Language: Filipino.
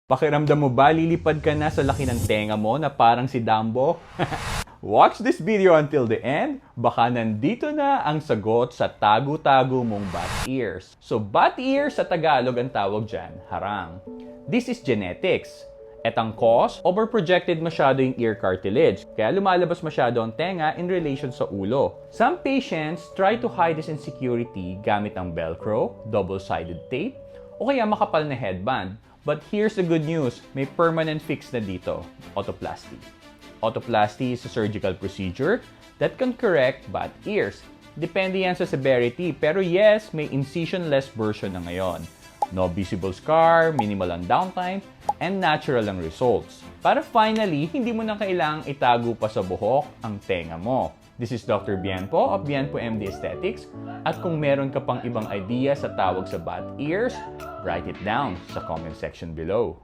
Pakiramdam mo ba lilipad ka na sa laki ng tenga mo na parang si Dumbo? Watch this video until the end. Baka nandito na ang sagot sa tago-tago mong bat ears. So bat ears sa Tagalog ang tawag dyan, harang. This is genetics. At ang cause, overprojected masyado yung ear cartilage, kaya lumalabas masyado ang tenga in relation sa ulo. Some patients try to hide this insecurity gamit ang Velcro, double-sided tape, o kaya makapal na headband. But here's the good news, may permanent fix na dito, otoplasty. Otoplasty is a surgical procedure that can correct bat ears. Depende yan sa severity, pero yes, may incision-less version na ngayon. No visible scar, minimal ang downtime, and natural ang results. Para finally, hindi mo na kailangang itago pa sa buhok ang tenga mo. This is Dr. Bienpo of Bienpo MD Aesthetics. At kung meron ka pang ibang idea sa tawag sa bat ears, write it down sa comment section below.